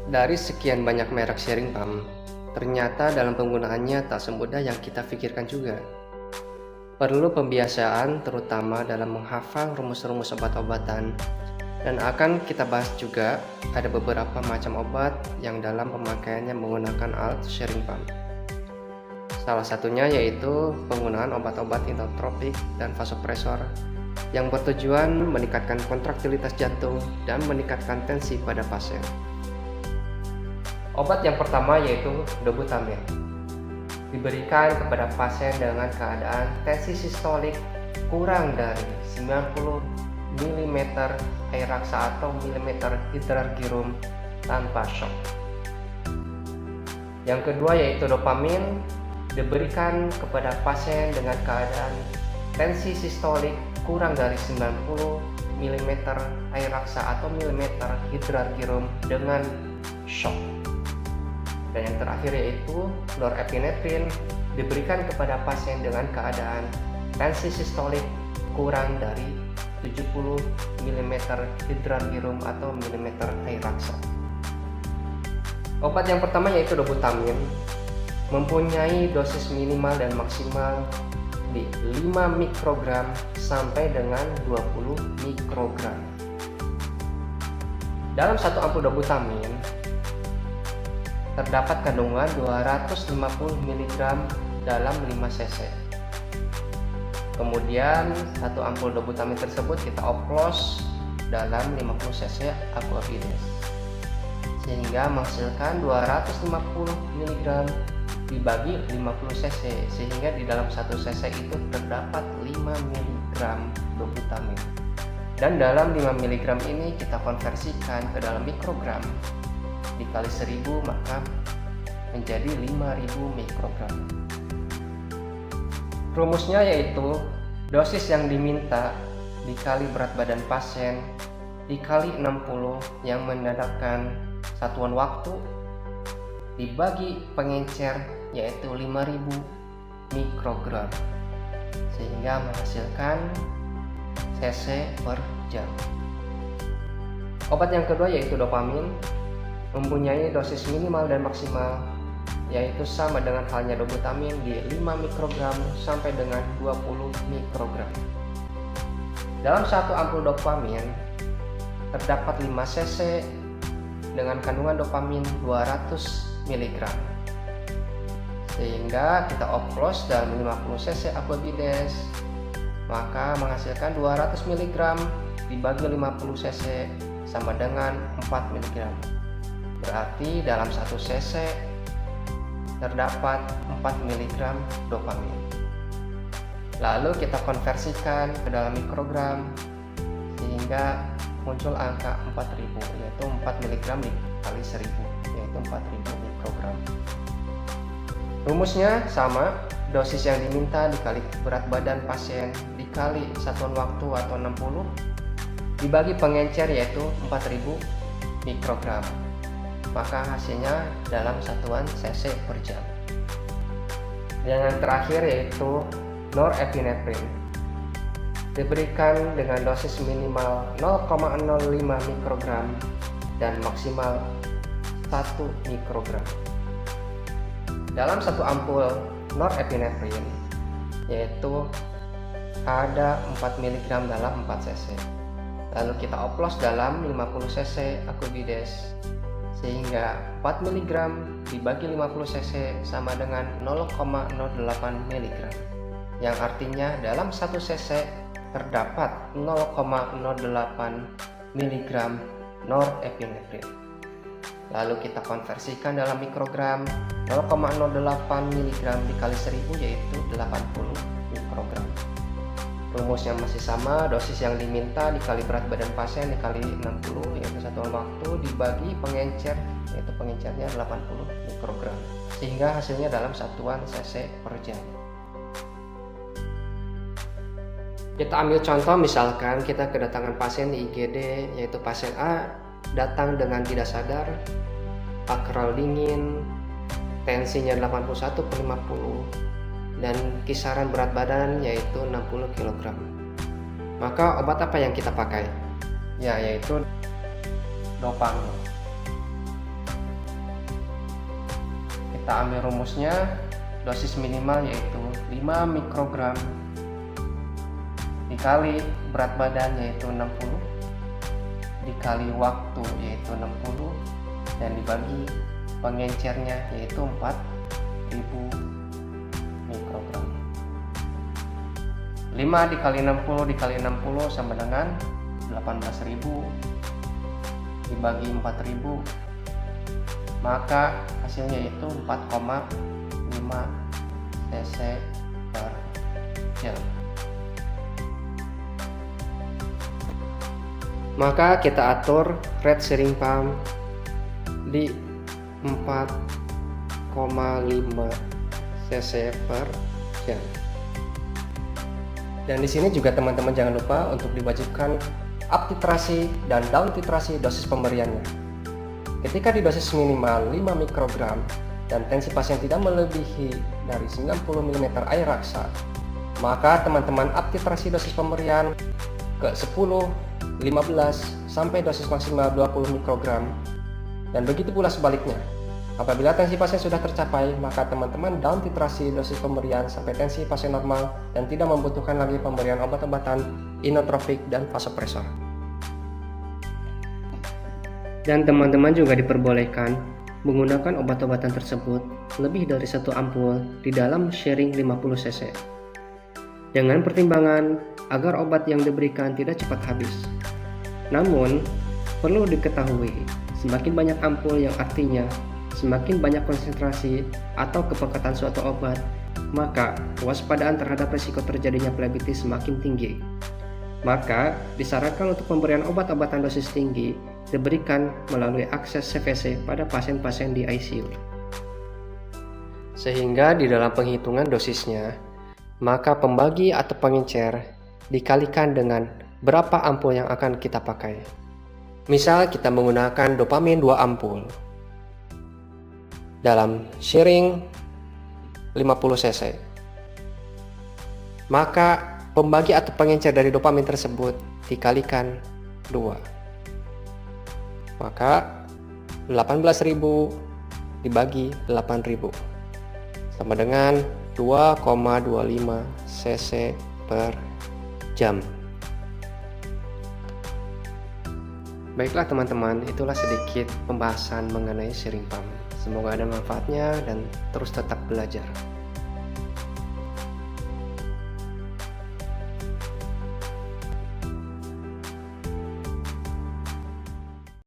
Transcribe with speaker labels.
Speaker 1: Dari sekian banyak merek sharing pump, ternyata dalam penggunaannya tak semudah yang kita pikirkan juga. Perlu pembiasaan terutama dalam menghafal rumus-rumus obat-obatan. Dan akan kita bahas juga ada beberapa macam obat yang dalam pemakaiannya menggunakan alat sharing pump. Salah satunya yaitu penggunaan obat-obat inotropik dan vasopresor yang bertujuan meningkatkan kontraktilitas jantung dan meningkatkan tensi pada pasien. Obat yang pertama yaitu dobutamine. Diberikan kepada pasien dengan keadaan tensi sistolik kurang dari 90 mm air raksa atau mm hidrargyrum tanpa shock. Yang kedua yaitu dopamin. Diberikan kepada pasien dengan keadaan tensi sistolik kurang dari 90 mm air raksa atau mm hidrargyrum dengan shock. Dan yang terakhir yaitu norepinephrine, diberikan kepada pasien dengan keadaan tensi sistolik kurang dari 70 mm hidrargyrum atau mm air raksa. Obat yang pertama yaitu dobutamine, mempunyai dosis minimal dan maksimal di 5 mikrogram sampai dengan 20 mikrogram. Dalam satu ampul dobutamine terdapat kandungan 250 mg dalam 5 cc. Kemudian satu ampul dobutamine tersebut kita oplos dalam 50 cc aquavides sehingga menghasilkan 250 mg dibagi 50 cc, sehingga di dalam 1 cc itu terdapat 5 mg dobutamine. Dan dalam 5 mg ini kita konversikan ke dalam mikrogram, dikali 1000 maka menjadi 5000 mikrogram. Rumusnya yaitu dosis yang diminta dikali berat badan pasien dikali 60 yang menandakan satuan waktu dibagi pengencer yaitu 5000 mikrogram sehingga menghasilkan cc per jam. Obat yang kedua yaitu dopamin, mempunyai dosis minimal dan maksimal yaitu sama dengan halnya dobutamin di 5 mikrogram sampai dengan 20 mikrogram. Dalam satu ampul dopamin terdapat 5 cc dengan kandungan dopamin 200 mg. Sehingga kita oplos dalam 50 cc aquavides maka menghasilkan 200 mg dibagi 50 cc sama dengan 4 mg. Berarti dalam 1 cc terdapat 4 mg dopamin. Lalu kita konversikan ke dalam mikrogram sehingga muncul angka 4000 yaitu 4 mg dikali 1000 yaitu 4000 mikrogram. Rumusnya sama, dosis yang diminta dikali berat badan pasien dikali satuan waktu atau 60 dibagi pengencer yaitu 4000 mikrogram. Maka hasilnya dalam satuan cc per jam. Yang terakhir yaitu norepinephrine. Diberikan dengan dosis minimal 0,05 mikrogram dan maksimal 1 mikrogram. Dalam satu ampul norepinephrine yaitu ada 4 mg dalam 4 cc. Lalu kita oplos dalam 50 cc aquavides sehingga 4 mg dibagi 50 cc sama dengan 0,08 mg, yang artinya dalam 1 cc terdapat 0,08 mg norepinephrine. Lalu kita konversikan dalam mikrogram, 0,08 mg dikali 1000 yaitu 80 mikrogram. Rumusnya masih sama, dosis yang diminta dikali berat badan pasien dikali 60 yaitu satuan waktu dibagi pengencer yaitu pengencernya 80 mikrogram sehingga hasilnya dalam satuan cc per jam. Kita ambil contoh, misalkan kita kedatangan pasien di IGD yaitu pasien A datang dengan tidak sadar, akral dingin, tensinya 81/50 dan kisaran berat badan yaitu 60 kg. Maka obat apa yang kita pakai? Ya, yaitu dopamin. Kita ambil rumusnya, dosis minimal yaitu 5 mikrogram dikali berat badan yaitu 60, dikali waktu yaitu 60, dan dibagi pengencernya yaitu 4000 mikrogram. 5 dikali 60 dikali 60 sama dengan 18.000 dibagi 4.000, maka hasilnya itu 4,5 cc per jam. Maka kita atur rate sharing pump di 4,5 cc per jam. Dan di sini juga teman-teman jangan lupa untuk diwajibkan up titrasi dan down titrasi dosis pemberiannya. Ketika di dosis minimal 5 mikrogram dan tensi pasien tidak melebihi dari 90 mm air raksa, maka teman-teman up titrasi dosis pemberian ke 10, 15 sampai dosis maksimal 20 mikrogram. Dan begitu pula sebaliknya. Apabila tensi pasien sudah tercapai, maka teman-teman down titrasi dosis pemberian sampai tensi pasien normal dan tidak membutuhkan lagi pemberian obat-obatan inotropik dan vasopresor. Dan teman-teman juga diperbolehkan menggunakan obat-obatan tersebut lebih dari 1 ampul di dalam sharing 50 cc. Dengan pertimbangan agar obat yang diberikan tidak cepat habis. Namun, perlu diketahui, semakin banyak ampul yang artinya semakin banyak konsentrasi atau kepekatan suatu obat, maka kewaspadaan terhadap risiko terjadinya phlebitis semakin tinggi. Maka, disarankan untuk pemberian obat-obatan dosis tinggi diberikan melalui akses CVC pada pasien-pasien di ICU. Sehingga di dalam penghitungan dosisnya, maka pembagi atau pengencer dikalikan dengan berapa ampul yang akan kita pakai. Misal kita menggunakan dopamin 2 ampul dalam sharing 50 cc, maka pembagi atau pengencer dari dopamin tersebut dikalikan 2, maka 18.000 dibagi 8.000 sama dengan 2,25 cc per jam. Baiklah teman-teman, itulah sedikit pembahasan mengenai sharing pump. Semoga ada manfaatnya dan terus tetap belajar.